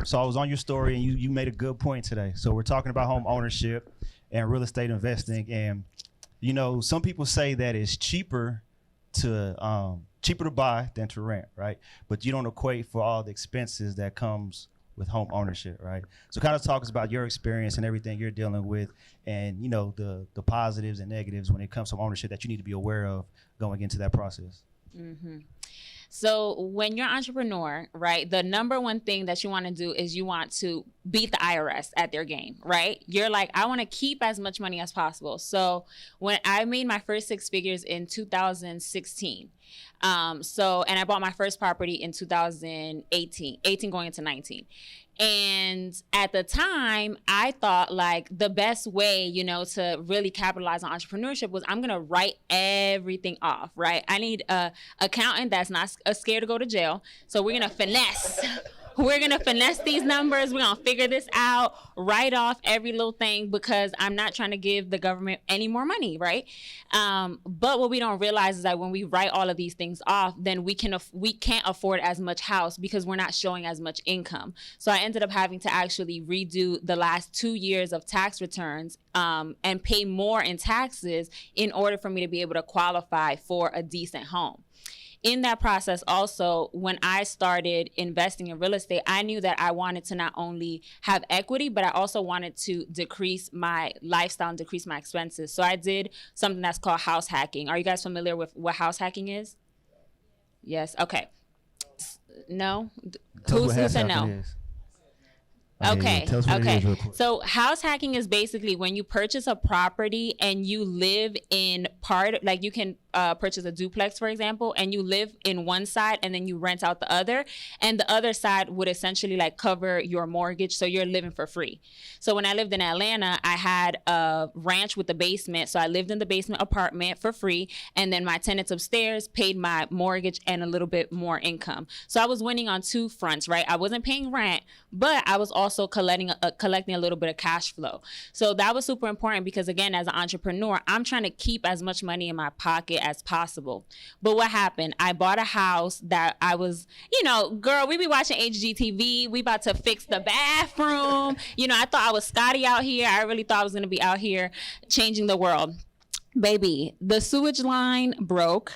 So I was on your story, and you made a good point today. So we're talking about home ownership and real estate investing, and some people say that it's cheaper to buy than to rent, right? But you don't equate for all the expenses that comes with home ownership, right? So kind of talk about your experience and everything you're dealing with, and the positives and negatives when it comes to ownership that you need to be aware of going into that process. Mm-hmm. So when you're an entrepreneur, right, the number one thing that you want to do is you want to beat the IRS at their game, right? You're like, I want to keep as much money as possible. So when I made my first 6 figures in 2016, and I bought my first property in 2018 going into 19. And at the time, I thought like the best way, to really capitalize on entrepreneurship was I'm going to write everything off, right? I need a accountant that's not scared to go to jail. So we're going to finesse. We're going to finesse these numbers. We're going to figure this out, write off every little thing because I'm not trying to give the government any more money, right? But what we don't realize is that when we write all of these things off, then we can't afford as much house because we're not showing as much income. So I ended up having to actually redo the last 2 years of tax returns and pay more in taxes in order for me to be able to qualify for a decent home. In that process also, when I started investing in real estate, I knew that I wanted to not only have equity, but I also wanted to decrease my lifestyle and decrease my expenses. So I did something that's called house hacking. Are you guys familiar with what house hacking is? Yes. Okay. No? Who said no? Okay. Okay. So house hacking is basically when you purchase a property and you live in like you can purchase a duplex, for example, and you live in one side and then you rent out the other, and the other side would essentially like cover your mortgage, so you're living for free. So when I lived in Atlanta, I had a ranch with a basement, so I lived in the basement apartment for free, and then my tenants upstairs paid my mortgage and a little bit more income. So I was winning on 2 fronts, right? I wasn't paying rent, but I was also collecting a little bit of cash flow. So that was super important because, again, as an entrepreneur, I'm trying to keep as much money in my pocket as possible. But what happened? I bought a house that I was, girl, we be watching HGTV. We about to fix the bathroom. I thought I was Scottie out here. I really thought I was going to be out here changing the world. Baby, the sewage line broke.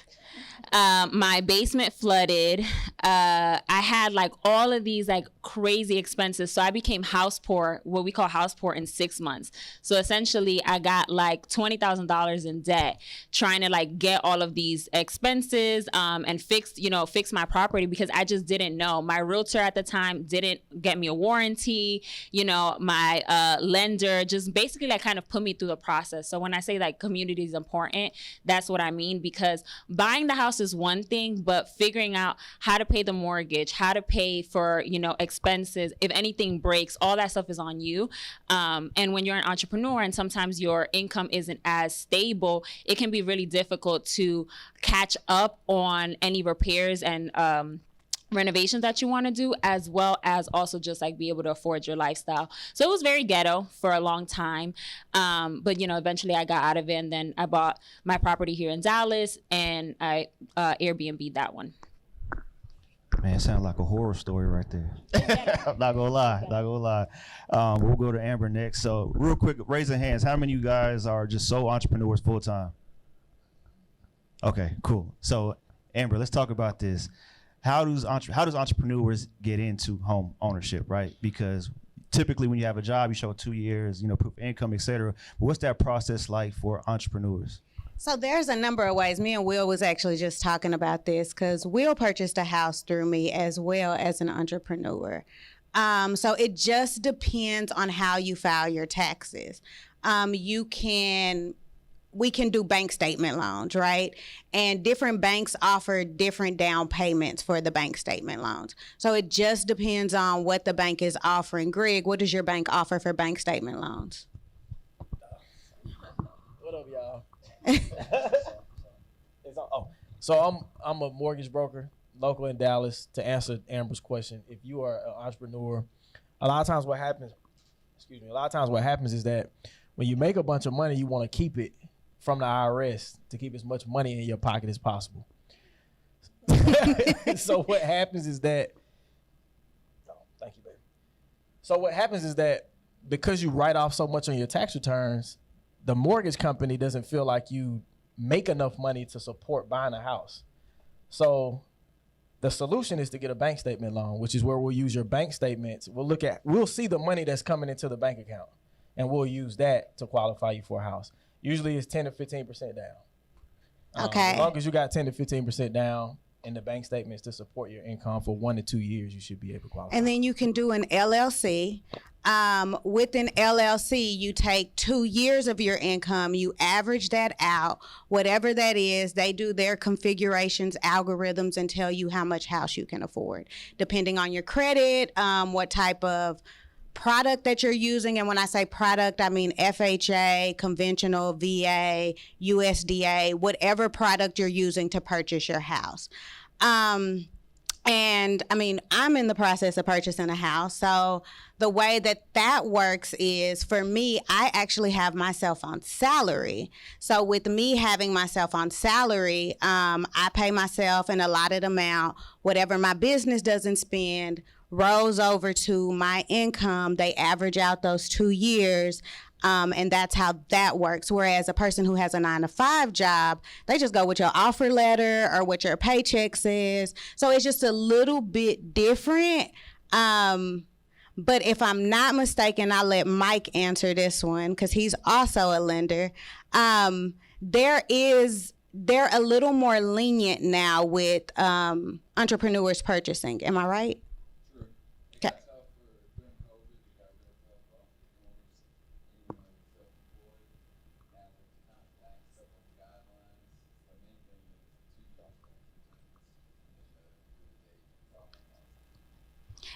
My basement flooded. I had like all of these like crazy expenses. So I became house poor, what we call house poor, in 6 months. So essentially I got like $20,000 in debt trying to like get all of these expenses and fix my property because I just didn't know. My realtor at the time didn't get me a warranty. My lender just basically like kind of put me through the process. So when I say like community is important, that's what I mean, because buying the house is one thing, but figuring out how to pay the mortgage, how to pay for, expenses, if anything breaks, all that stuff is on you. And when you're an entrepreneur and sometimes your income isn't as stable, it can be really difficult to catch up on any repairs and renovations that you want to do, as well as also just like be able to afford your lifestyle. So it was very ghetto for a long time. But eventually I got out of it, and then I bought my property here in Dallas and I Airbnb'd that one. Man, it sounds like a horror story right there. I'm not gonna lie. We'll go to Amber next. So real quick, raise your hands. How many of you guys are just sole entrepreneurs full time? Okay, cool. So Amber, let's talk about this. How does entrepreneurs get into home ownership, right? Because typically when you have a job, you show 2 years, proof of income, et cetera. But what's that process like for entrepreneurs? So there's a number of ways. Me and Will was actually just talking about this because Will purchased a house through me as well as an entrepreneur. So it just depends on how you file your taxes. We can do bank statement loans, right? And different banks offer different down payments for the bank statement loans. So it just depends on what the bank is offering. Greg, what does your bank offer for bank statement loans? What up, y'all? So I'm a mortgage broker, local in Dallas. To answer Amber's question, if you are an entrepreneur, a lot of times what happens is that when you make a bunch of money, you want to keep it from the IRS to keep as much money in your pocket as possible. So what happens is that, thank you, baby. So what happens is that because you write off so much on your tax returns, the mortgage company doesn't feel like you make enough money to support buying a house. So the solution is to get a bank statement loan, which is where we'll use your bank statements. We'll see the money that's coming into the bank account, and we'll use that to qualify you for a house. Usually it's 10 to 15% down. Okay. As long as you got 10 to 15% down in the bank statements to support your income for 1 to 2 years, you should be able to qualify. And then you can do an LLC. With an LLC, you take 2 years of your income, you average that out, whatever that is, they do their configurations, algorithms, and tell you how much house you can afford, depending on your credit, what type of product that you're using. And when I say product, I mean FHA, conventional, VA, USDA, whatever product you're using to purchase your house. And I mean, I'm in the process of purchasing a house. So the way that works is, for me, I actually have myself on salary. So with me having myself on salary, I pay myself an allotted amount. Whatever my business doesn't spend rolls over to my income. They average out those 2 years. And that's how that works. Whereas a person who has a 9-to-5 job, they just go with your offer letter or what your paycheck says. So it's just a little bit different. But if I'm not mistaken, I'll let Mike answer this one because he's also a lender. They're a little more lenient now with entrepreneurs purchasing. Am I right? Okay.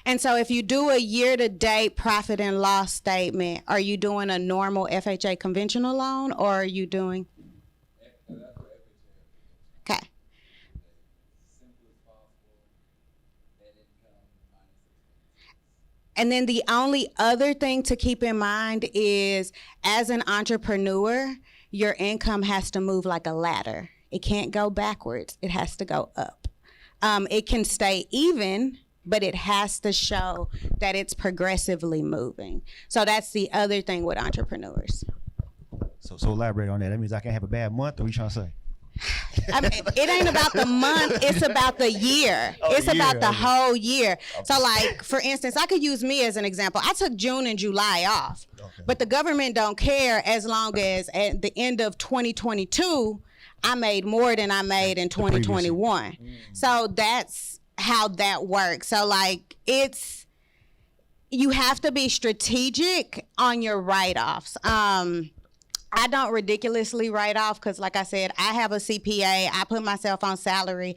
And so if you do a year-to-date profit and loss statement, are you doing a normal FHA conventional loan, or are you doing? Okay. And then the only other thing to keep in mind is, as an entrepreneur, your income has to move like a ladder. It can't go backwards. It has to go up. It can stay even, but it has to show that it's progressively moving. So that's the other thing with entrepreneurs. So elaborate on that. That means I can't have a bad month, or what you trying to say? I mean, it ain't about the month, it's about the year. It's about the whole year. So like, for instance, I could use me as an example. I took June and July off, but the government don't care as long as at the end of 2022, I made more than I made in 2021. So that's how that works. So like, you have to be strategic on your write-offs. I don't ridiculously write off because, like I said, I have a CPA. I put myself on salary.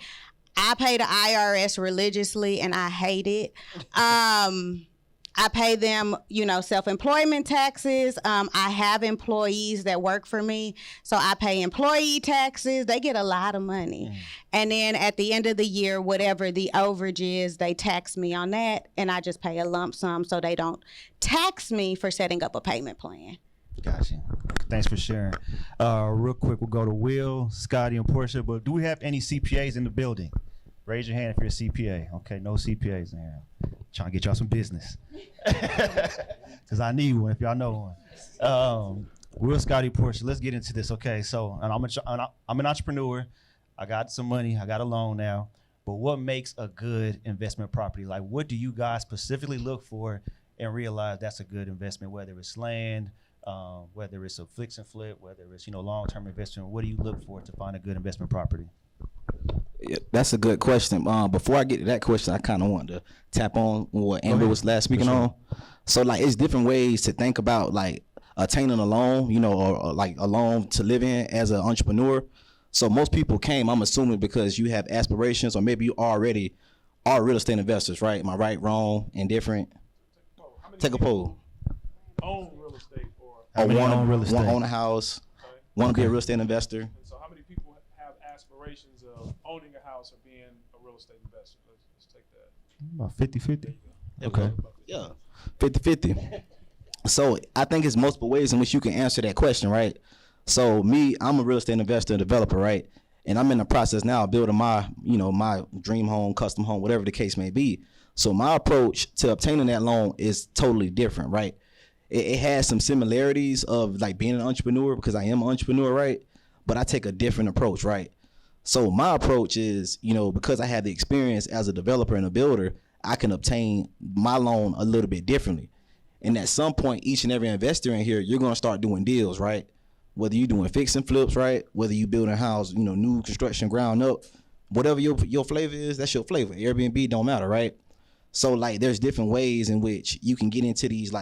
I pay the IRS religiously, and I hate it. I pay them, self-employment taxes. I have employees that work for me, so I pay employee taxes. They get a lot of money. And then at the end of the year, whatever the overage is, they tax me on that, and I just pay a lump sum so they don't tax me for setting up a payment plan. Gotcha. Thanks for sharing. Real quick, we'll go to Will, Scottie, and Porsha. But do we have any CPAs in the building? Raise your hand if you're a CPA. Okay, no CPAs in here. Trying to get y'all some business. Because I need one if y'all know one. Will, Scottie, Porsha, let's get into this. Okay, so I'm an entrepreneur. I got some money. I got a loan now. But what makes a good investment property? Like, what do you guys specifically look for and realize that's a good investment, whether it's land, whether it's a fix and flip, whether it's long-term investment? What do you look for to find a good investment property? Yeah, that's a good question. Before I get to that question, I kind of want to tap on what Amber was last speaking on. So like, it's different ways to think about like attaining a loan, or like a loan to live in as an entrepreneur. So most people came, I'm assuming, because you have aspirations, or maybe you already are real estate investors, right? Am I right, wrong, indifferent? Take a poll. Own real estate Or own real estate? Want to own a house, want to be a real estate investor. And so how many people have aspirations of owning a house or being a real estate investor? Let's take that. About 50-50. Okay. Yeah, 50-50. So I think it's multiple ways in which you can answer that question, right? So me, I'm a real estate investor and developer, right? And I'm in the process now of building my, my dream home, custom home, whatever the case may be. So my approach to obtaining that loan is totally different, right? It has some similarities of like being an entrepreneur because I am an entrepreneur, right? But I take a different approach, right? So my approach is, because I have the experience as a developer and a builder, I can obtain my loan a little bit differently. And at some point, each and every investor in here, you're going to start doing deals, right? Whether you're doing fix and flips, right? Whether you building a house, new construction ground up, whatever your flavor is, that's your flavor. Airbnb don't matter, right? So like there's different ways in which you can get into these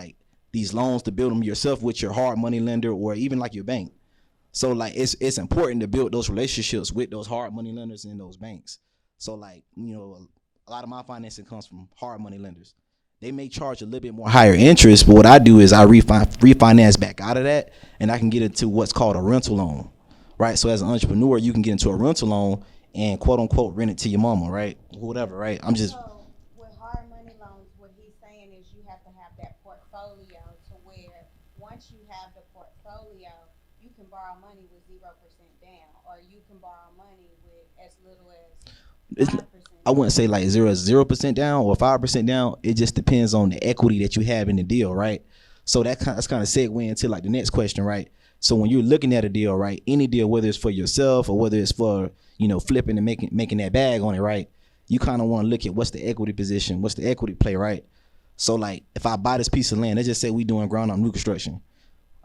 loans to build them yourself with your hard money lender or even like your bank. So like it's important to build those relationships with those hard money lenders and those banks. So like, a lot of my financing comes from hard money lenders. They may charge a little bit more higher interest, but what I do is I refinance back out of that and I can get into what's called a rental loan, right? So as an entrepreneur, you can get into a rental loan and quote unquote rent it to your mama, right? Whatever, right? I'm just... With hard money loans, what he's saying is you have to have that portfolio to where once you have the portfolio, you can borrow money with 0% down, or you can borrow money with as little as 5%. I wouldn't say like 0% down or 5% down. It just depends on the equity that you have in the deal, right? So that's kind of segue into like the next question, right? So when you're looking at a deal, right, any deal, whether it's for yourself or whether it's for flipping and making that bag on it, right? You kind of want to look at what's the equity position, what's the equity play, right? So like if I buy this piece of land, let's just say we doing ground up new construction.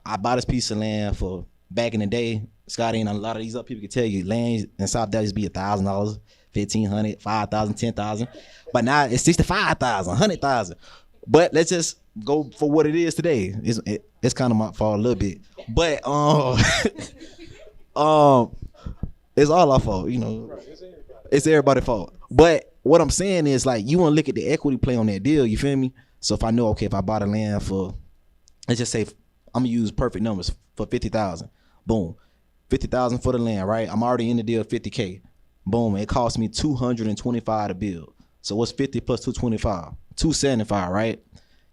I buy this piece of land for back in the day, Scottie and a lot of these other people can tell you land in South Dallas be $1,000, $1,500, $5,000, $10,000. But now it's $65,000, $100,000. But let's just go for what it is today. It's kind of my fault a little bit, but it's all our fault, It's everybody's fault. But what I'm saying is like you want to look at the equity play on that deal. You feel me? So if I know, okay, if I buy the land for, let's just say I'm gonna use perfect numbers for 50,000. Boom, 50,000 for the land, right? I'm already in the deal 50K. Boom, it cost me 225 to build. So what's 50 plus 225? 275, right?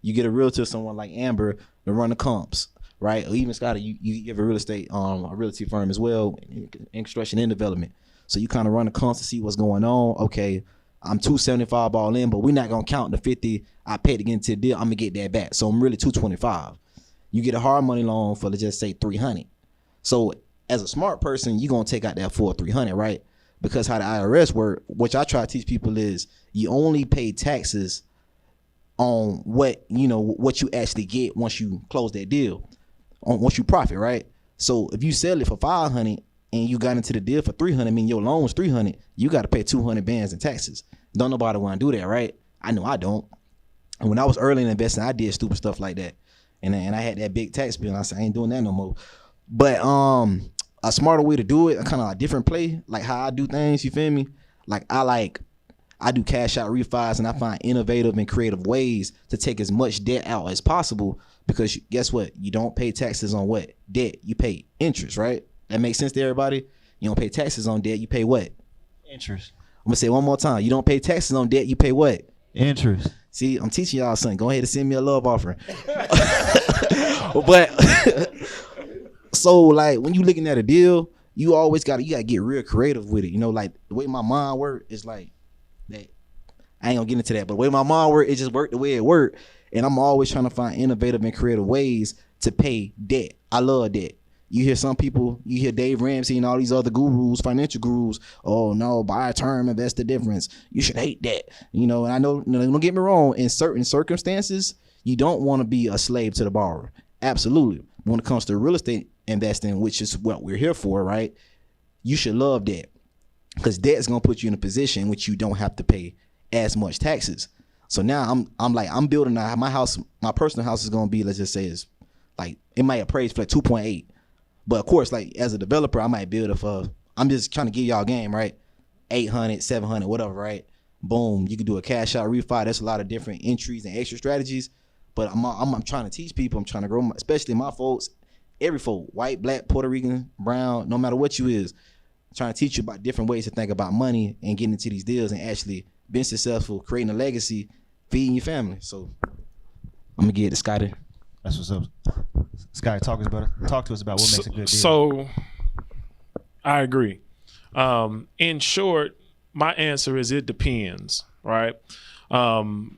You get a realtor, someone like Amber, to run the comps, right? Or even Scottie, you give a real estate, a realty firm as well, in construction and development. So you kind of run the comps to see what's going on. Okay, I'm 275 all in, but we're not gonna count the 50 I paid to get into the deal. I'm gonna get that back. So I'm really 225. You get a hard money loan for, let's just say 300. So as a smart person, you're gonna take out that full 300, right? Because how the IRS work, which I try to teach people is you only pay taxes on what you actually get once you close that deal, on once you profit, right? So if you sell it for 500 and you got into the deal for 300, I mean your loan was 300, you got to pay 200 bands in taxes. Don't nobody want to do that, right? I know I don't. And when I was early in investing, I did stupid stuff like that, and I had that big tax bill. And I said I ain't doing that no more. But a smarter way to do it, a kind of a different play, like how I do things. You feel me? I do cash out refis, and I find innovative and creative ways to take as much debt out as possible, because guess what? You don't pay taxes on what? Debt. You pay interest, right? That makes sense to everybody? You don't pay taxes on debt. You pay what? Interest. I'm going to say it one more time. You don't pay taxes on debt. You pay what? Interest. See, I'm teaching y'all something. Go ahead and send me a love offering. But so like when you looking at a deal, you gotta get real creative with it. Like the way my mind work is like that. I ain't gonna get into that, but the way my mind work, it just worked the way it worked. And I'm always trying to find innovative and creative ways to pay debt. I love debt. You hear some people, you hear Dave Ramsey and all these other gurus, financial gurus, oh no, buy a term, invest the difference. You should hate debt. And I know, don't get me wrong, in certain circumstances, you don't want to be a slave to the borrower. Absolutely. When it comes to real estate investing, which is what we're here for, right? You should love debt, because debt is gonna put you in a position in which you don't have to pay as much taxes. So now I'm building my house. My personal house is gonna be, let's just say, is like it might appraise for like 2.8, but of course, like as a developer, I might build it for. I'm just trying to give y'all a game, right? 800, 700, whatever, right? Boom, you can do a cash out refi. That's a lot of different entries and extra strategies. But I'm trying to teach people. I'm trying to grow, especially my folks, every folk, white, black, Puerto Rican, brown, no matter what you is, trying to teach you about different ways to think about money and getting into these deals and actually being successful, creating a legacy, feeding your family. So I'm gonna get it to Scottie. That's what's up. Scottie, talk to us about what makes a good deal. So I agree. In short, my answer is it depends, right? And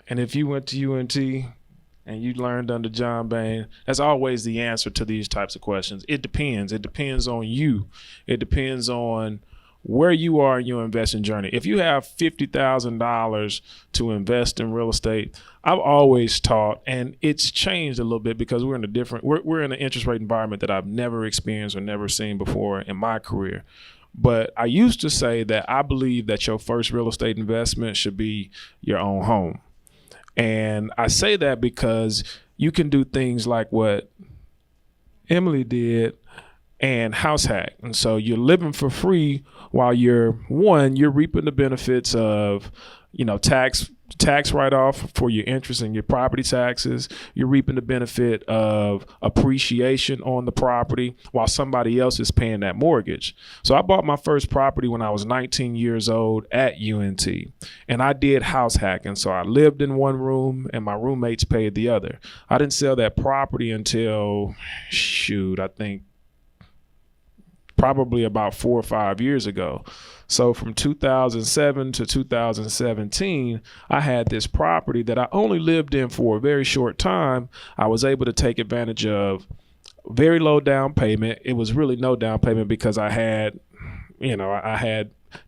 if you went to UNT and you learned under John Bain, that's always the answer to these types of questions. It depends. It depends on you. It depends on where you are in your investing journey. If you have $50,000 to invest in real estate, I've always taught, and it's changed a little bit because we're in an interest rate environment that I've never experienced or never seen before in my career. But I used to say that I believe that your first real estate investment should be your own home. And I say that because you can do things like what Emmelie did and house hack. And so you're living for free while you're reaping the benefits of, tax write-off for your interest in your property taxes. You're reaping the benefit of appreciation on the property while somebody else is paying that mortgage. So I bought my first property when I was 19 years old at UNT, and I did house hacking. So I lived in one room and my roommates paid the other. I didn't sell that property until, I think probably about 4 or 5 years ago. So from 2007 to 2017, I had this property that I only lived in for a very short time. I was able to take advantage of very low down payment. It was really no down payment because I had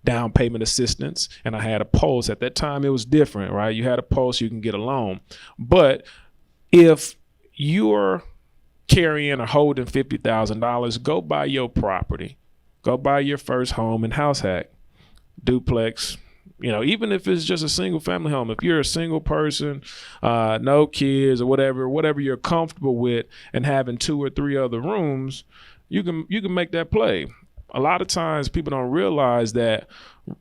down payment assistance and I had a pulse. At that time, it was different, right? You had a pulse, you can get a loan. But if you're carrying or holding $50,000, go buy your property. Go buy your first home and house hack, duplex, even if it's just a single family home. If you're a single person, no kids or whatever you're comfortable with, and having 2 or 3 other rooms, you can make that play. A lot of times people don't realize that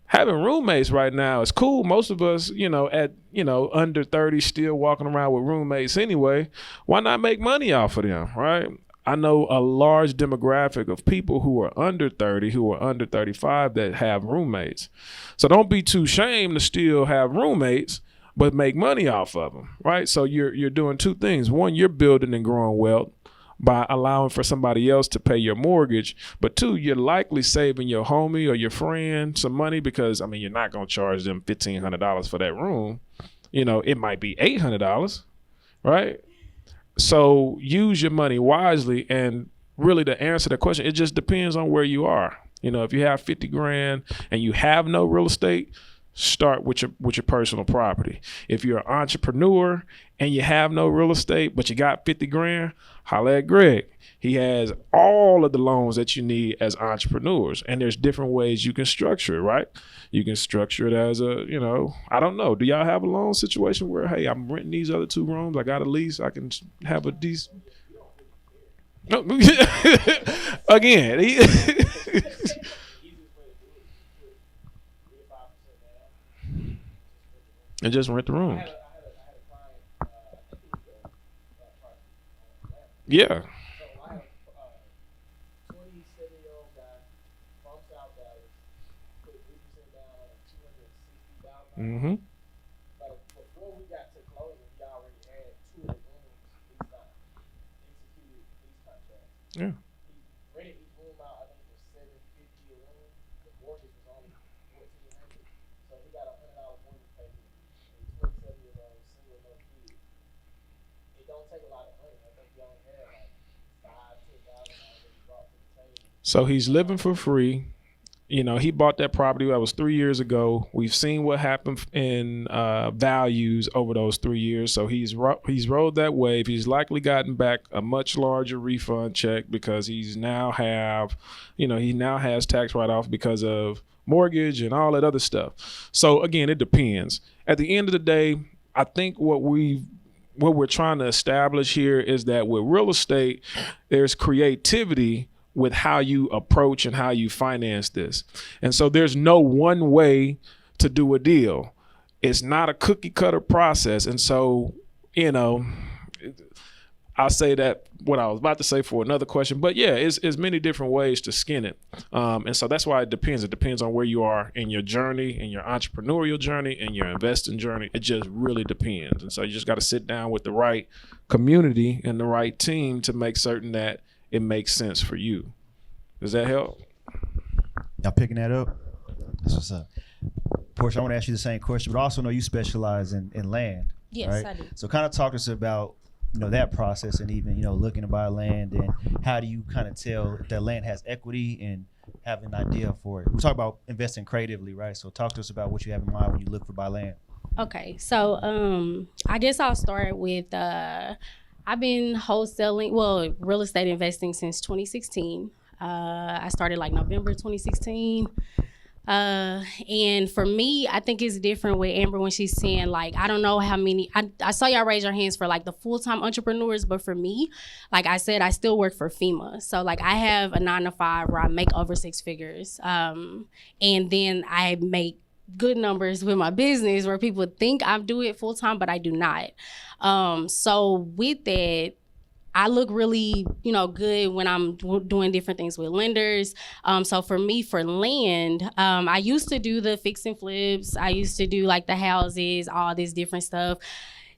having roommates right now is cool. Most of us, under 30 still walking around with roommates anyway. Why not make money off of them, right? I know a large demographic of people who are under 30, who are under 35 that have roommates. So don't be too ashamed to still have roommates, but make money off of them, right? So you're doing 2 things. One, you're building and growing wealth by allowing for somebody else to pay your mortgage. But 2, you're likely saving your homie or your friend some money because, you're not going to charge them $1,500 for that room. It might be $800, right? So use your money wisely. And really to answer the question, it just depends on where you are. If you have 50 grand and you have no real estate, start with your personal property. If you're an entrepreneur and you have no real estate, but you got 50 grand, holla at Greg. He has all of the loans that you need as entrepreneurs. And there's different ways you can structure it, right? You can structure it as I don't know. Do y'all have a loan situation where, hey, I'm renting these other 2 rooms. I got a lease. I can have a decent. No. Again. And just rent the rooms. Yeah. Mm-hmm. But before we got to closing, we already had 2 of the rooms leased out, executed lease contracts. Yeah. He rented each room out, I think it was $750 a room. The mortgage was only $1,400, so he got a $100 mortgage payment. He's 27 years old, single, no kids. It don't take a lot of money. I think he only had like $5,000-$10,000 that he brought to the table. So he's living for free. He bought that property. That was 3 years ago. We've seen what happened in values over those 3 years. So he's rode that wave. He's likely gotten back a much larger refund check because he now has tax write-off because of mortgage and all that other stuff. So again, it depends. At the end of the day, I think what we're trying to establish here is that with real estate, there's creativity with how you approach and how you finance this. And so there's no one way to do a deal. It's not a cookie cutter process. And so, I'll say that what I was about to say for another question, but yeah, it's many different ways to skin it. And so that's why it depends. It depends on where you are in your journey, in your entrepreneurial journey, and your investing journey. It just really depends. And so you just got to sit down with the right community and the right team to make certain that it makes sense for you. Does that help? Y'all picking that up? That's what's up. Porsha, I want to ask you the same question, but also know you specialize in land. Yes, right? I do. So kind of talk to us about, that process, and even, looking to buy land, and how do you kind of tell if that land has equity and have an idea for it? We talk about investing creatively, right? So talk to us about what you have in mind when you look for buy land. Okay, so I guess I'll start with I've been real estate investing since 2016. I started like November 2016. And for me, I think it's different with Amber when she's saying, like, I don't know how many, I saw y'all raise your hands for like the full-time entrepreneurs, but for me, like I said, I still work for FEMA. So like I have a 9-to-5 where I make over 6 figures. And then I make good numbers with my business where people think I do it full-time, but I do not. So with that, I look really, good when I'm doing different things with lenders. So for me, for land, I used to do the fix and flips. I used to do like the houses, all this different stuff.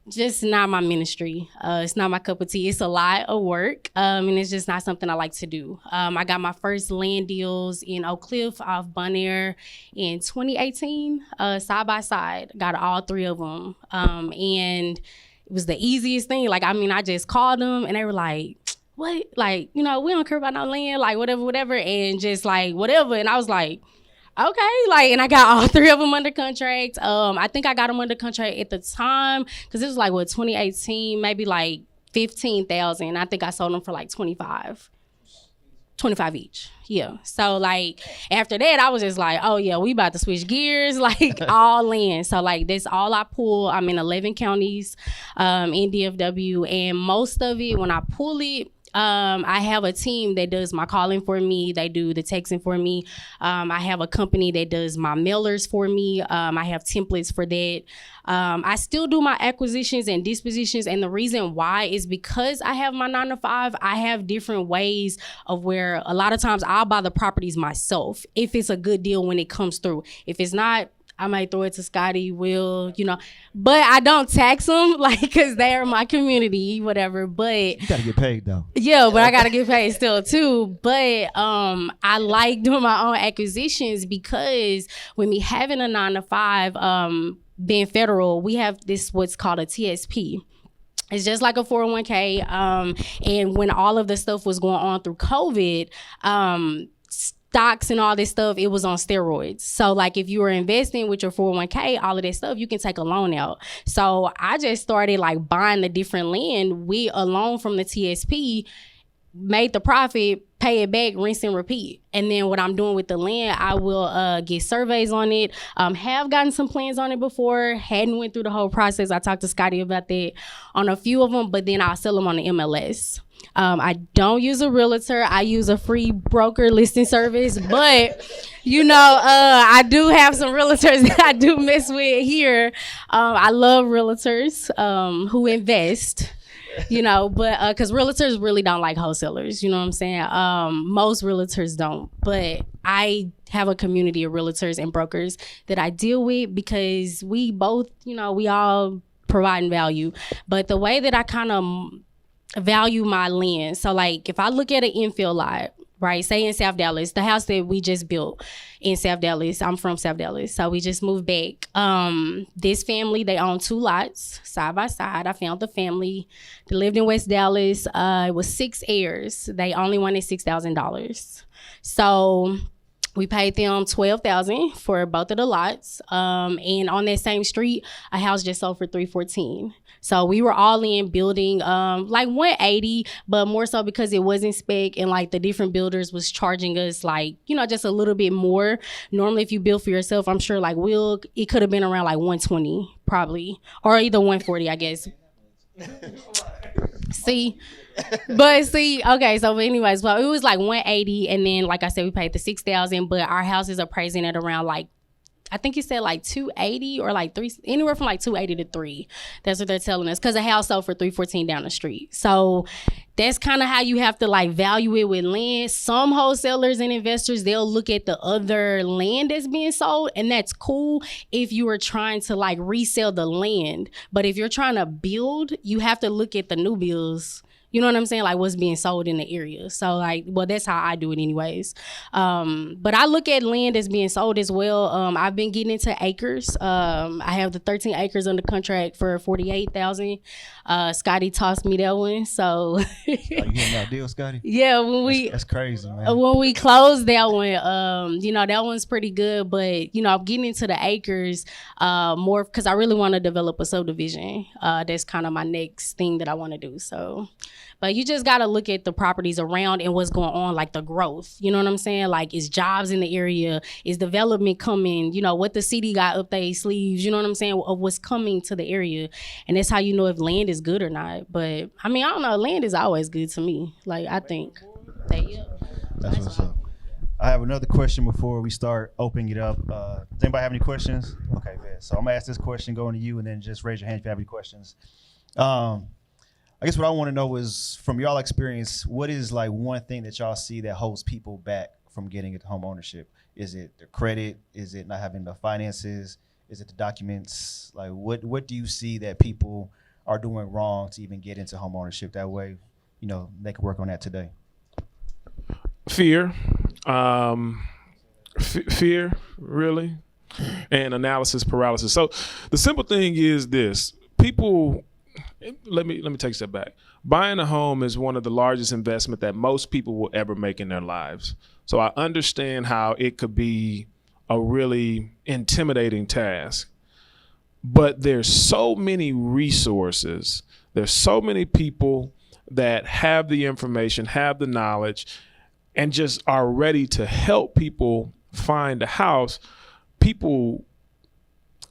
Just not my ministry. It's not my cup of tea. It's a lot of work, and it's just not something I like to do. I got my first land deals in Oak Cliff off Bonaire in 2018, side by side. Got all 3 of them, and it was the easiest thing. Like, I just called them and they were like, what? Like, we don't care about no land, like whatever. And just like, whatever. And I was like, okay. Like, and I got all 3 of them under contract. I think I got them under contract at the time, cause it was like, 2018, maybe like 15,000. I think I sold them for like 25 each. Yeah. So like after that, I was just like, oh yeah, we about to switch gears, like all land. So like that's all I pull. I'm in 11 counties in DFW, and most of it, when I pull it, I have a team that does my calling for me. They do the texting for me. I have a company that does my mailers for me. I have templates for that. I still do my acquisitions and dispositions. And the reason why is because I have my 9-to-5, I have different ways of where a lot of times I'll buy the properties myself if it's a good deal when it comes through. If it's not, I might throw it to Scottie, Will, but I don't tax them, like, because they are my community, whatever. But you gotta get paid though. Yeah, but I gotta get paid still too. But I like doing my own acquisitions because with me having a 9-to-5, being federal, we have this what's called a TSP. It's just like a 401k. And when all of the stuff was going on through COVID, stocks and all this stuff, it was on steroids. So like if you were investing with your 401k, all of that stuff, you can take a loan out. So I just started like buying the different land with a loan from the TSP, made the profit, pay it back, rinse and repeat. And then what I'm doing with the land, I will get surveys on it. Have gotten some plans on it before, hadn't went through the whole process. I talked to Scottie about that on a few of them, but then I'll sell them on the MLS. I don't use a realtor. I use a free broker listing service, but I do have some realtors that I do mess with here. I love realtors who invest, but because realtors really don't like wholesalers, you know what I'm saying? Most realtors don't, but I have a community of realtors and brokers that I deal with because we both, we all provide value. But the way that I kind of value my land. So like if I look at an infill lot, right, say in South Dallas, the house that we just built in South Dallas, I'm from South Dallas, so we just moved back. This family, they own 2 lots side by side. I found the family. They lived in West Dallas. It was 6 heirs. They only wanted $6,000. So we paid them $12,000 for both of the lots. And on that same street, a house just sold for $314,000. So we were all in building like $180,000, but more so because it wasn't spec and like the different builders was charging us like, just a little bit more. Normally if you build for yourself, I'm sure like it could have been around like $120,000 probably, or either $140,000, I guess. Okay, so anyways, well, it was like $180,000, and then like I said, we paid the $6,000, but our house is appraising at around like, I think you said like $280,000 or like anywhere from like $280,000 to $300,000. That's what they're telling us, because the house sold for $314,000 down the street. So that's kind of how you have to like value it with land. Some wholesalers and investors, they'll look at the other land that's being sold, and that's cool if you are trying to like resell the land. But if you're trying to build, you have to look at the new builds. You know what I'm saying? Like what's being sold in the area. So like, well, that's how I do it anyways. But I look at land as being sold as well. I've been getting into acres. I have the 13 acres under contract for $48,000. Scottie tossed me that one. So you getting that deal, Scottie? yeah, when That's crazy, man. when we closed that one, you know, that one's pretty good. But you know, I'm getting into the acres more because I really want to develop a subdivision. That's kind of my next thing that I want to do. So. But you just got to look at the properties around and what's going on, like the growth. You know what I'm saying? Like, is jobs in the area? Is development coming? You know, what the city got up their sleeves, you know what I'm saying, of what's coming to the area. And that's how you know if land is good or not. But, I mean, I don't know. Land is always good to me. Like, I think. That's what's up. I have another question before we start opening it up. Does anybody have any questions? Okay, man. So I'm going to ask this question going to you, and then just raise your hand if you have any questions. I guess what I want to know is, from y'all experience, what is like one thing that y'all see that holds people back from getting into home ownership? Is it their credit? Is it not having the finances? Is it the documents? Like, what do you see that people are doing wrong to even get into home ownership? That way, you know, they can work on that today. Fear, fear, really, and analysis paralysis. So the simple thing is this: people. Let me take a step back. Buying a home is one of the largest investment that most people will ever make in their lives. So I understand how it could be a really intimidating task. But there's so many resources. There's so many people that have the information, have the knowledge, and just are ready to help people find a house. People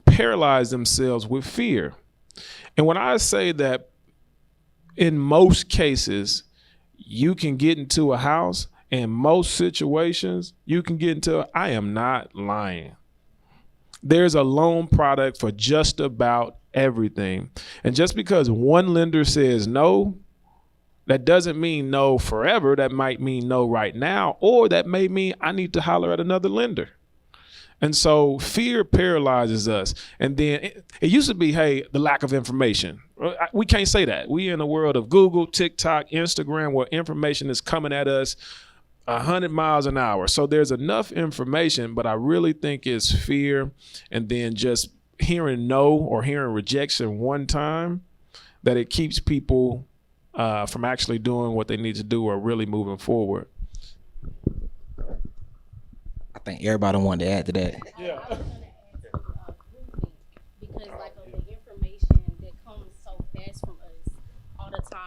paralyze themselves with fear. And when I say that in most cases, you can get into a house, in most situations, you can get into I am not lying. There's a loan product for just about everything. And just because one lender says no, that doesn't mean no forever. That might mean no right now, or that may mean I need to holler at another lender. And so fear paralyzes us. And then it used to be, hey, the lack of information. We can't say that. We in a world of Google, TikTok, Instagram, where information is coming at us 100 miles an hour. So there's enough information, but I really think it's fear. And then just hearing no or hearing rejection one time, that it keeps people from actually doing what they need to do or really moving forward. I think everybody wanted to add to that. Yeah. Because like the information that comes so fast from us all the time.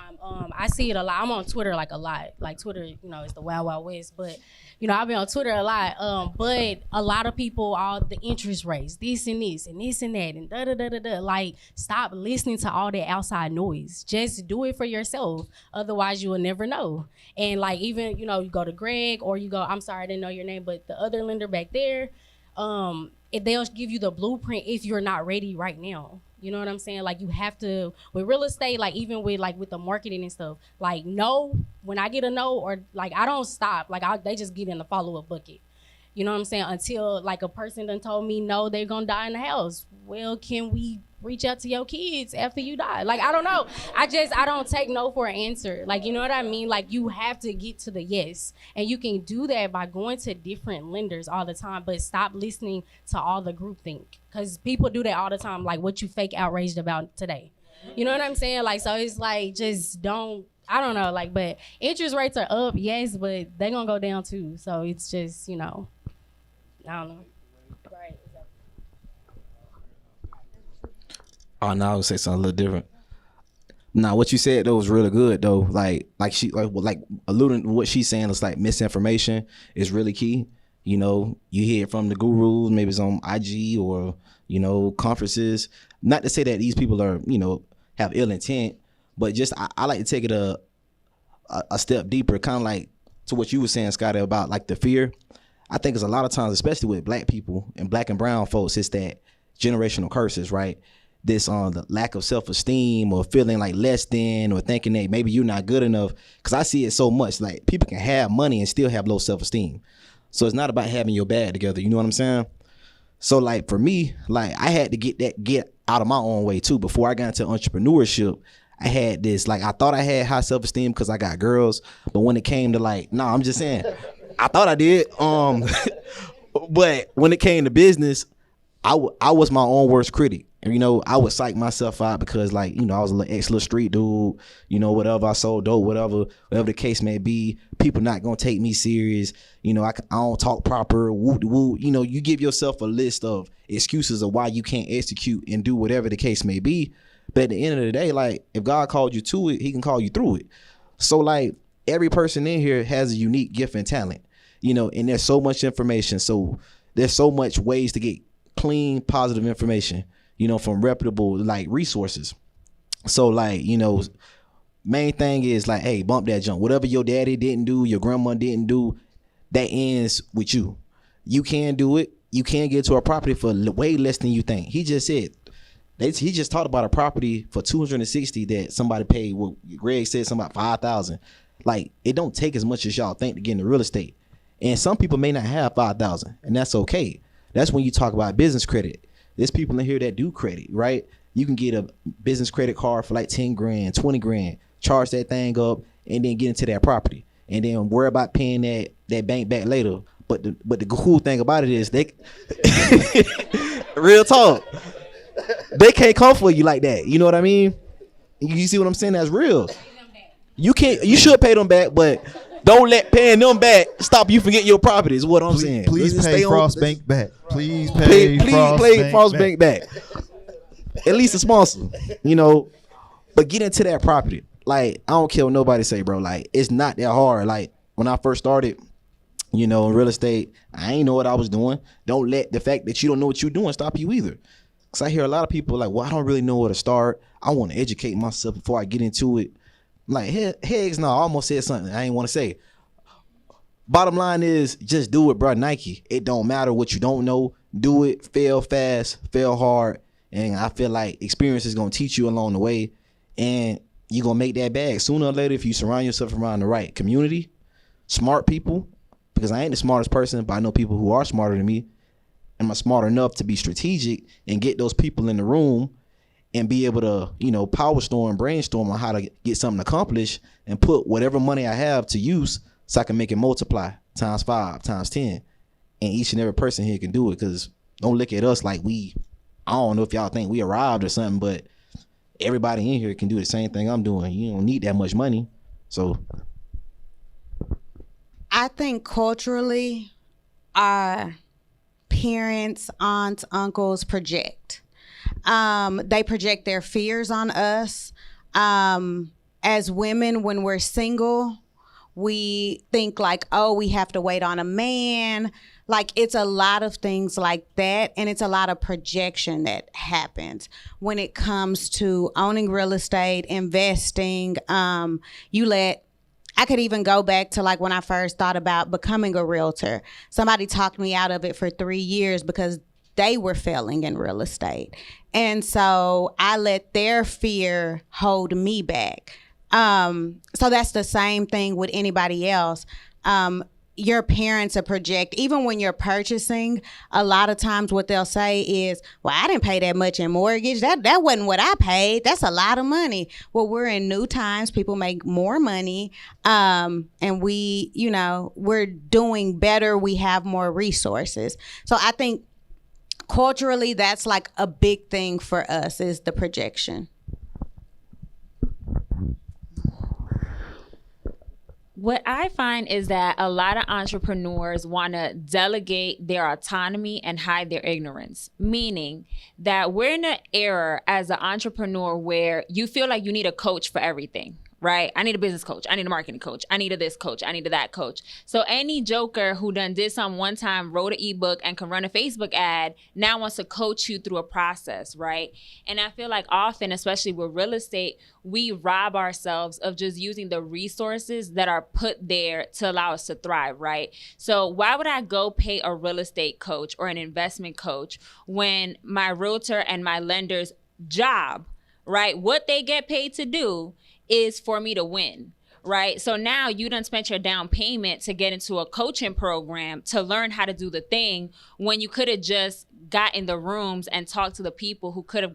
I see it a lot. I'm on Twitter like a lot. Like Twitter, you know, it's the Wild Wild West. But you know, I've been on Twitter a lot. But a lot of people, all the interest rates, this and this and this and that and da da da da da. Like, stop listening to all that outside noise. Just do it for yourself. Otherwise, you will never know. And like, even, you know, you go to Greg or you go, I'm sorry, I didn't know your name, but the other lender back there, they'll give you the blueprint if you're not ready right now. You know what I'm saying? Like, you have to, with real estate, like even with the marketing and stuff, like no, when I get a no, or like I don't stop, like they just get in the follow-up bucket. You know what I'm saying? Until like a person done told me no, they're gonna die in the house. Well, can we reach out to your kids after you die? Like, I don't know. I don't take no for an answer. Like, you know what I mean? Like, you have to get to the yes. And you can do that by going to different lenders all the time, but stop listening to all the groupthink. Because people do that all the time, like what you fake outraged about today. You know what I'm saying? Like, so it's like, just don't, I don't know, like, but interest rates are up, yes, but they're gonna go down too. So it's just, you know, I don't know. Right. Oh, no, I would say something a little different. Nah, what you said though was really good though. Like alluding to what she's saying is like misinformation is really key. You know, you hear it from the gurus, maybe it's on IG or, you know, conferences. Not to say that these people are, you know, have ill intent, but just I like to take it a step deeper, kind of like to what you were saying, Scottie, about like the fear. I think it's a lot of times, especially with black people and black and brown folks, it's that generational curses, right? This the lack of self-esteem or feeling like less than or thinking that maybe you're not good enough. Because I see it so much, like people can have money and still have low self-esteem. So it's not about having your bag together, you know what I'm saying? So like for me, like I had to get out of my own way too. Before I got into entrepreneurship, I had this, like, I thought I had high self-esteem because I got girls, but when it came to like, I'm just saying, I thought I did. But when it came to business, I was my own worst critic. And, I would psych myself out because, like, I was a little street dude, whatever. I sold dope, whatever the case may be. People not going to take me serious. I don't talk proper, woo. You give yourself a list of excuses of why you can't execute and do whatever the case may be. But at the end of the day, like, if God called you to it, he can call you through it. So, like, every person in here has a unique gift and talent, and there's so much information. So there's so much ways to get clean, positive information, from reputable, like, resources. So, like, main thing is, like, hey, bump that jump. Whatever your daddy didn't do, your grandma didn't do, that ends with you. You can do it. You can get to a property for way less than you think. He just said, he just talked about a property for 260 that somebody paid. What Greg said, something about 5,000. Like, it don't take as much as y'all think to get into real estate. And some people may not have 5,000, and that's okay. That's when you talk about business credit. There's people in here that do credit, right? You can get a business credit card for like 10 grand, 20 grand, charge that thing up, and then get into that property, and then worry about paying that bank back later. But the cool thing about it is they real talk. They can't come for you like that. You know what I mean? You see what I'm saying? That's real. You should pay them back, but don't let paying them back stop you from getting your property is what I'm saying. Please Let's pay stay Frost on, Bank back. Please pay Frost Bank back. At least a sponsor, But get into that property. Like, I don't care what nobody say, bro. Like, it's not that hard. Like, when I first started, in real estate, I ain't know what I was doing. Don't let the fact that you don't know what you're doing stop you either. Because I hear a lot of people like, well, I don't really know where to start. I want to educate myself before I get into it. I'm like, heck no, I almost said something I ain't want to say. Bottom line is, just do it, bro. Nike. It don't matter what you don't know. Do it. Fail fast, fail hard. And I feel like experience is going to teach you along the way. And you're going to make that bag. Sooner or later, if you surround yourself around the right community, smart people, because I ain't the smartest person, but I know people who are smarter than me. Am I smart enough to be strategic and get those people in the room and be able to, power storm, brainstorm on how to get something accomplished and put whatever money I have to use so I can make it multiply times 5, times 10. And each and every person here can do it, because don't look at us like I don't know if y'all think we arrived or something, but everybody in here can do the same thing I'm doing. You don't need that much money. So I think culturally, our parents, aunts, uncles project. They project their fears on us. As women, when we're single, we think like, oh, we have to wait on a man. Like, it's a lot of things like that, and it's a lot of projection that happens when it comes to owning real estate, investing. I could even go back to like when I first thought about becoming a realtor. Somebody talked me out of it for 3 years because they were failing in real estate. And so I let their fear hold me back. So that's the same thing with anybody else. Your parents are project, even when you're purchasing, a lot of times what they'll say is, well, I didn't pay that much in mortgage. That wasn't what I paid. That's a lot of money. Well, we're in new times. People make more money. And we're doing better. We have more resources. So I think culturally, that's like a big thing for us, is the projection. What I find is that a lot of entrepreneurs want to delegate their autonomy and hide their ignorance, meaning that we're in an era as an entrepreneur where you feel like you need a coach for everything. Right? I need a business coach. I need a marketing coach. I need a this coach. I need a that coach. So any joker who done did something one time, wrote an ebook and can run a Facebook ad, now wants to coach you through a process, right? And I feel like often, especially with real estate, we rob ourselves of just using the resources that are put there to allow us to thrive, right? So why would I go pay a real estate coach or an investment coach when my realtor and my lender's job, right, what they get paid to do is for me to win, right? So now you done spent your down payment to get into a coaching program to learn how to do the thing, when you could have just got in the rooms and talked to the people who could have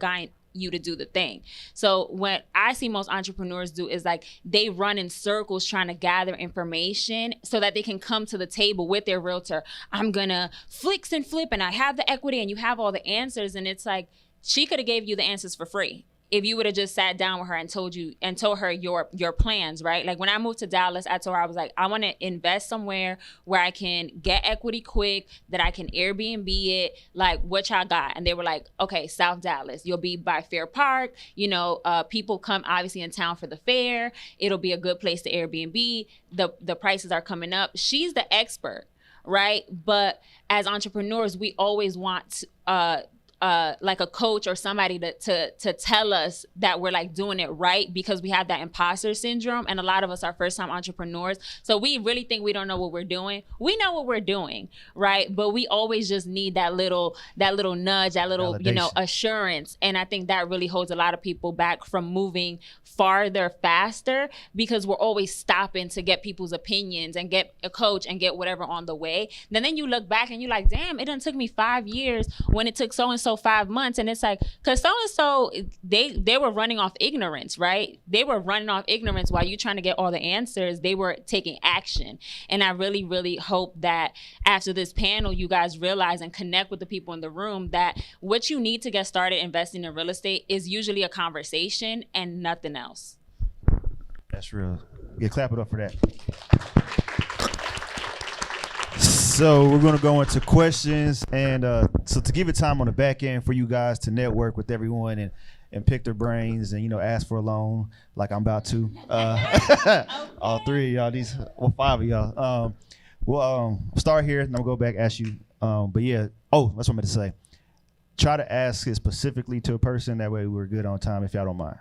you to do the thing. So what I see most entrepreneurs do is like they run in circles trying to gather information so that they can come to the table with their realtor. I'm gonna fix and flip and I have the equity and you have all the answers, and it's like she could have gave you the answers for free if you would have just sat down with her and told her your plans, right? Like when I moved to Dallas, I told her, I was like, I want to invest somewhere where I can get equity quick, that I can Airbnb it, like what y'all got? And they were like, okay, South Dallas, you'll be by Fair Park. You know, people come obviously in town for the fair. It'll be a good place to Airbnb. The prices are coming up. She's the expert, right? But as entrepreneurs, we always want like a coach or somebody to tell us that we're like doing it right, because we have that imposter syndrome, and a lot of us are first time entrepreneurs, so we really think we don't know what we're doing. We know what we're doing, right? But we always just need that little nudge, that little Validation. Assurance. And I think that really holds a lot of people back from moving farther faster, because we're always stopping to get people's opinions and get a coach and get whatever on the way. Then you look back and you're like, damn, it done took me 5 years when it took so and so 5 months. And it's like, because so and so they were running off ignorance, right? They were running off ignorance while you trying to get all the answers. They were taking action. And I really, really hope that after this panel, you guys realize and connect with the people in the room that what you need to get started investing in real estate is usually a conversation and nothing else. That's real. Yeah, clap it up for that. So we're going to go into questions, and so to give it time on the back end for you guys to network with everyone and pick their brains and, ask for a loan like I'm about to. All three of y'all, 5 of y'all. We'll start here, and I'll go back, ask you. But yeah, that's what I meant to say. Try to ask it specifically to a person. That way we're good on time, if y'all don't mind.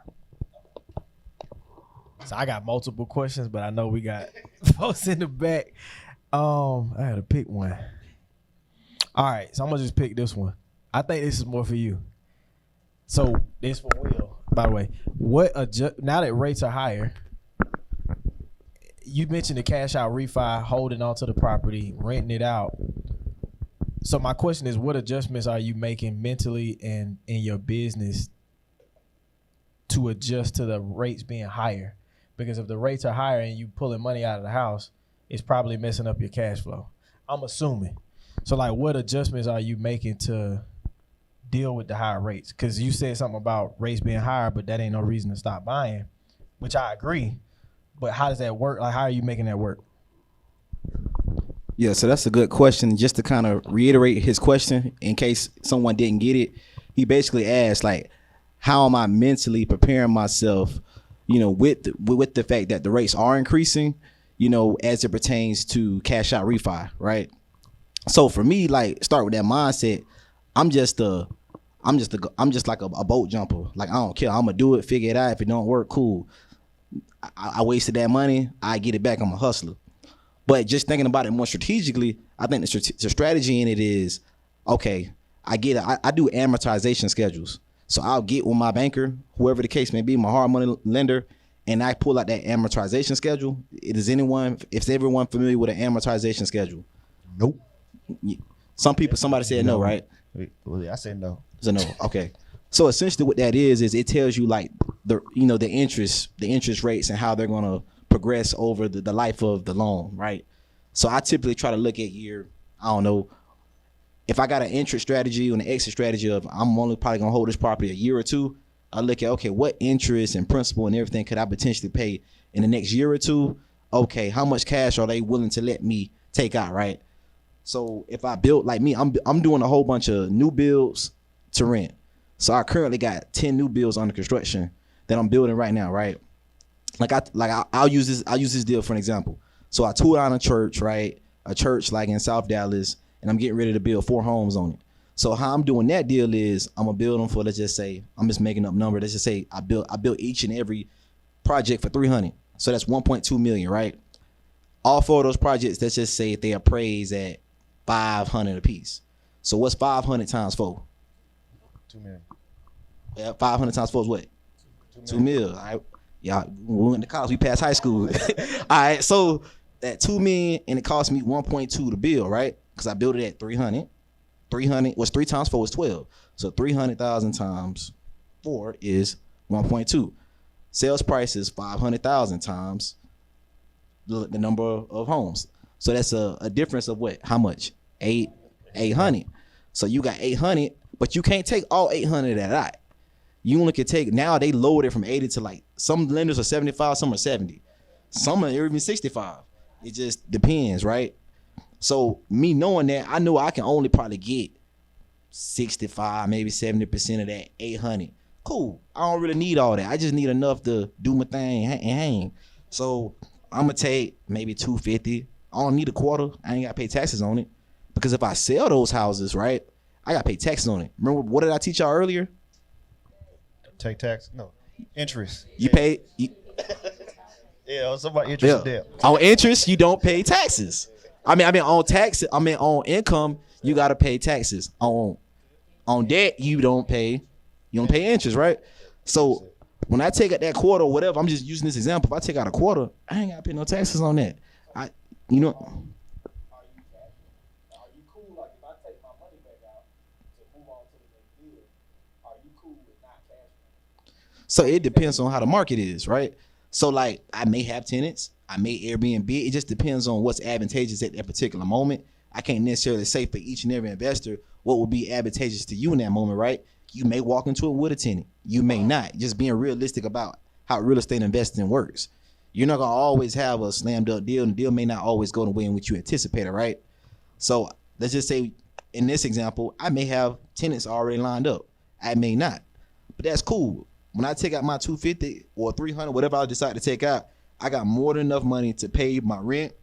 So I got multiple questions, but I know we got folks in the back. I had to pick one. All right, so I'm gonna just pick this one. I think this is more for you. So this for Will, by the way. Now that rates are higher, you mentioned the cash out refi, holding onto the property, renting it out. So my question is, what adjustments are you making mentally and in your business to adjust to the rates being higher? Because if the rates are higher and you pulling money out of the house, it's probably messing up your cash flow, I'm assuming. So like, what adjustments are you making to deal with the higher rates? Because you said something about rates being higher, but that ain't no reason to stop buying, which I agree. But how does that work? Like, how are you making that work? Yeah, so that's a good question. Just to kind of reiterate his question in case someone didn't get it, he basically asked, like, how am I mentally preparing myself, with the fact that the rates are increasing, as it pertains to cash out refi, right? So for me, like, start with that mindset. I'm just like a boat jumper. Like, I don't care. I'm gonna do it, figure it out. If it don't work, cool. I wasted that money. I get it back. I'm a hustler. But just thinking about it more strategically, I think the strategy in it is, okay, I do amortization schedules. So I'll get with my banker, whoever the case may be, my hard money lender, and I pull out that amortization schedule. Is everyone familiar with an amortization schedule? Nope. Somebody said no, right? Well, I said no. So no, okay. So essentially what that is it tells you like the interest rates and how they're gonna progress over the life of the loan, right? So I typically try to look at if I got an interest strategy and an exit strategy of I'm only probably gonna hold this property a year or two, I look at, okay, what interest and principal and everything could I potentially pay in the next year or two? Okay, how much cash are they willing to let me take out, right? So if I build like me, I'm doing a whole bunch of new builds to rent. So I currently got 10 new builds under construction that I'm building right now, right? I'll use this deal for an example. So I toured out a church, right? A church like in South Dallas, and I'm getting ready to build 4 homes on it. So how I'm doing that deal is I'm gonna build them for, let's just say, I'm just making up numbers. Let's just say I built each and every project for $300. So that's $1.2 million, right? All 4 of those projects, let's just say they appraise at $500 a piece. So what's 500 times 4? 2 million. Yeah, 500 times 4 is what? 2 million. All right. Yeah, we went to college, we passed high school. All right, so that $2 million, and it cost me 1.2 to build, right? Because I built it at 300. 300 was 3 times 4 is 12. So 300,000 times 4 is 1.2. Sales price is 500,000 times the number of homes. So that's a difference of what? How much? 800. So you got 800, but you can't take all 800 of that. You only can take, now they lowered it from 80 to like, some lenders are 75, some are 70. Some are even 65. It just depends, right? So me knowing that, I know I can only probably get 65, maybe 70% of that 800. Cool. I don't really need all that. I just need enough to do my thing and hang. So I'm gonna take maybe 250. I don't need a quarter. I ain't gotta pay taxes on it. Because if I sell those houses, right, I gotta pay taxes on it. Remember, what did I teach y'all earlier? Take tax? No. Interest. You pay. Yeah, somebody interest there. On interest, you don't pay taxes. I mean on taxes. On income, you gotta pay taxes. On debt, you don't pay interest, right? So when I take out that quarter or whatever, I'm just using this example. If I take out a quarter, I ain't gotta pay no taxes on that. You know. Are you cool? Like if I take my money back out to move on to the next deal, are you cool with not cash? So it depends on how the market is, right? So like I may have tenants, I may Airbnb. It just depends on what's advantageous at that particular moment. I can't necessarily say for each and every investor what will be advantageous to you in that moment, right? You may walk into it with a tenant. You may not. Just being realistic about how real estate investing works. You're not gonna always have a slam dunk deal, and the deal may not always go the way in which you anticipated, right? So let's just say in this example, I may have tenants already lined up. I may not, but that's cool. When I take out my 250 or 300, whatever I decide to take out, I got more than enough money to pay my rent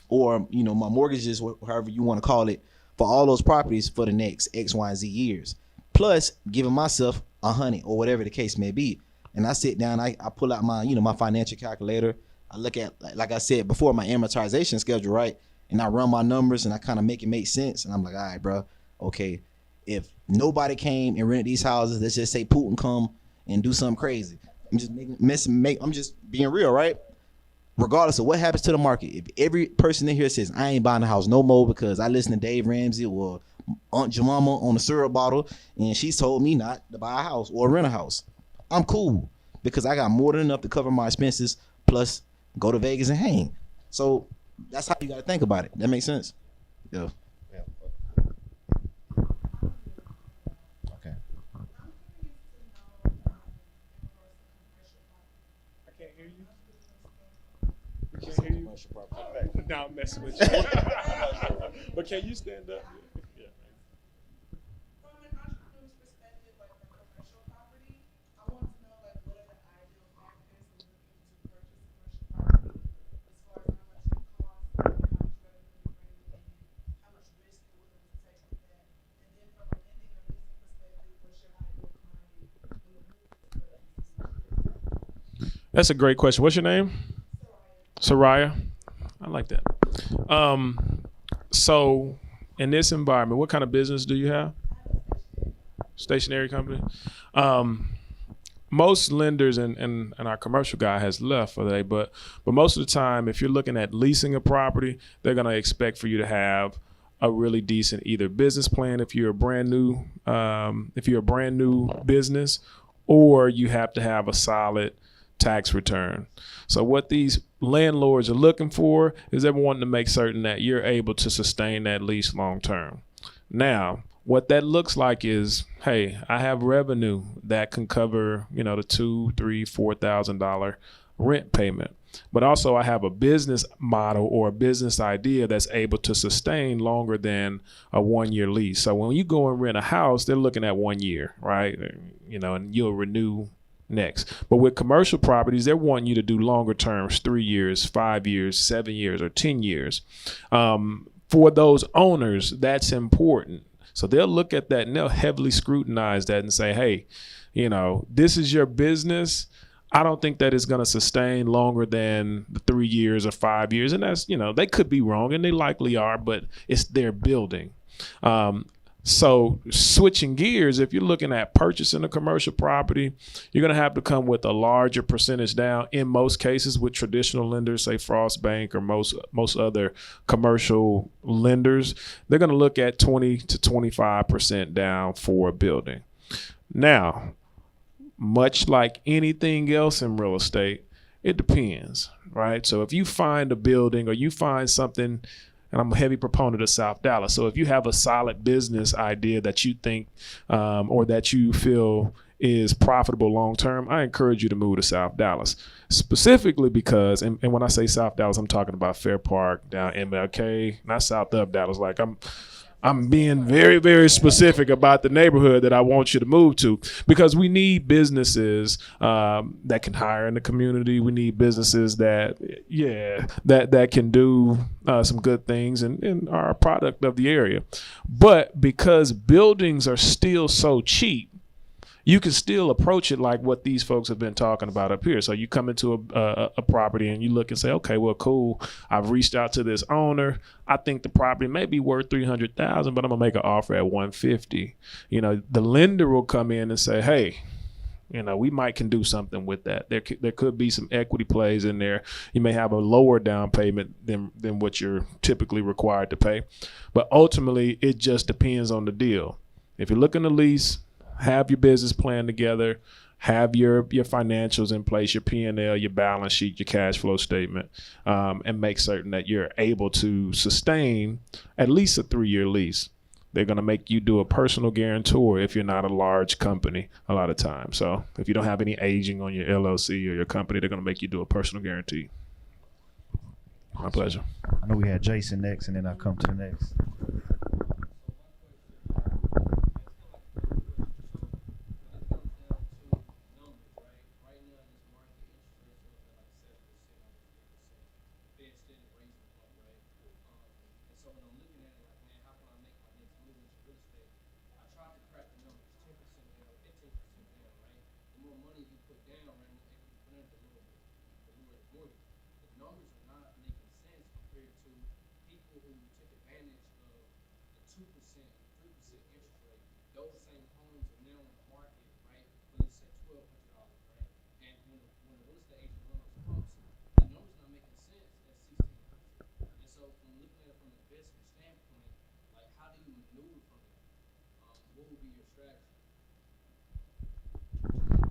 or my mortgages, however you want to call it, for all those properties for the next X, Y, and Z years. Plus giving myself 100 or whatever the case may be. And I sit down, I pull out my, my financial calculator. I look at, like I said before, my amortization schedule, right? And I run my numbers and I kind of make it make sense. And I'm like, all right, bro, okay, if nobody came and rented these houses, let's just say Putin come and do something crazy. I'm just I'm just being real, right? Regardless of what happens to the market, if every person in here says, I ain't buying a house no more because I listen to Dave Ramsey or Aunt Jemima on the syrup bottle and she's told me not to buy a house or rent a house, I'm cool because I got more than enough to cover my expenses plus go to Vegas and hang. So that's how you got to think about it. That makes sense? Yeah. Okay. I can't hear you. We can't hear you. Now I'm messing with you. But can you stand up? Yeah. From an entrepreneur's perspective, like for commercial property, I want to know like what are the ideal factors when looking to purchase commercial property, as far as how much it costs, how much revenue you're bringing in, how much risk you're willing to take with that, and then from a lending or leasing perspective, what's your ideal client when you're looking to purchase? That's a great question. What's your name? Soraya. I like that. So in this environment, what kind of business do you have? Stationary company. Most lenders and our commercial guy has left for the day, but most of the time, if you're looking at leasing a property, they're going to expect for you to have a really decent either business plan if you're a brand new business, or you have to have a solid tax return. So what these landlords are looking for is they're wanting to make certain that you're able to sustain that lease long term. Now, what that looks like is, hey, I have revenue that can cover, the $2,000, $3,000, $4,000 rent payment. But also I have a business model or a business idea that's able to sustain longer than a 1-year lease. So when you go and rent a house, they're looking at 1 year, right? And you'll renew next. But with commercial properties, they're wanting you to do longer terms, 3 years, 5 years, 7 years, or 10 years. For those owners, that's important. So they'll look at that and they'll heavily scrutinize that and say, hey, this is your business. I don't think that it's going to sustain longer than the 3 years or 5 years. And that's, they could be wrong and they likely are, but it's their building. So switching gears, if you're looking at purchasing a commercial property, you're going to have to come with a larger percentage down in most cases with traditional lenders, say Frost Bank or most other commercial lenders. They're going to look at 20 to 25% down for a building. Now, much like anything else in real estate, it depends, right? So if you find a building or you find something, and I'm a heavy proponent of South Dallas. So if you have a solid business idea that you think or that you feel is profitable long term, I encourage you to move to South Dallas. Specifically because, and when I say South Dallas, I'm talking about Fair Park, down MLK, not South of Dallas. Like I'm being very, very specific about the neighborhood that I want you to move to, because we need businesses that can hire in the community. We need businesses that can do some good things and are a product of the area. But because buildings are still so cheap, you can still approach it like what these folks have been talking about up here. So you come into a property and you look and say, okay, well, cool. I've reached out to this owner. I think the property may be worth $300,000, but I'm gonna make an offer at $150,000. You know, the lender will come in and say, hey, you know, we might can do something with that. There could be some equity plays in there. You may have a lower down payment than what you're typically required to pay. But ultimately, it just depends on the deal. If you're looking to lease, have your business plan together, have your financials in place, your P&L, your balance sheet, your cash flow statement, and make certain that you're able to sustain at least a 3-year lease. They're going to make you do a personal guarantor if you're not a large company a lot of times. So if you don't have any aging on your LLC or your company, they're going to make you do a personal guarantee. My pleasure. I know we had Jason next, and then I'll come to the next.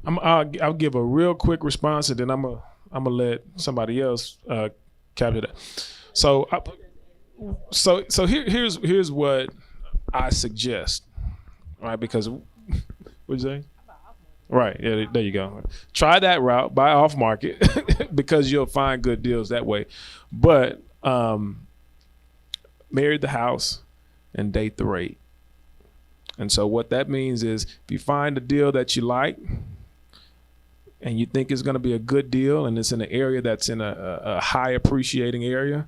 I'll give a real quick response, and then I'm gonna let somebody else capture that. So here's what I suggest, right? Because what'd you say? Right, yeah, there you go. Try that route, buy off market, because you'll find good deals that way. But marry the house and date the rate. And so what that means is, if you find a deal that you like and you think it's going to be a good deal, and it's in an area that's in a high appreciating area,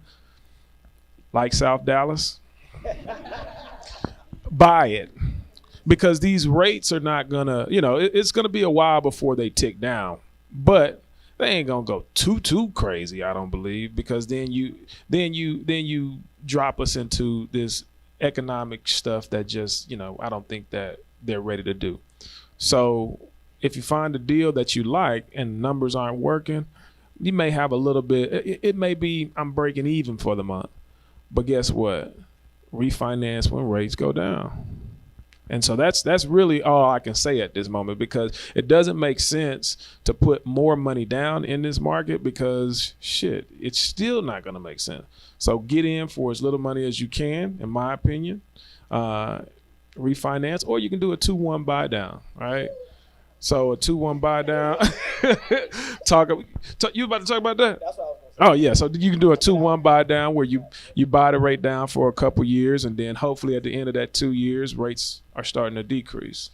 like South Dallas, buy it. Because these rates are not going to, it's going to be a while before they tick down. But they ain't going to go too crazy, I don't believe, because then you drop us into this economic stuff that just, I don't think that they're ready to do. So if you find a deal that you like and numbers aren't working, you may have a little bit, it may be I'm breaking even for the month. But guess what? Refinance when rates go down. And so that's really all I can say at this moment, because it doesn't make sense to put more money down in this market, because it's still not going to make sense. So get in for as little money as you can, in my opinion, refinance, or you can do a 2-1 buy down, right? So a 2-1 buy down. You about to talk about that? That's what I was gonna say. Oh yeah, so you can do a 2-1 buy down where you buy the rate down for a couple years, and then hopefully at the end of that 2 years, rates are starting to decrease.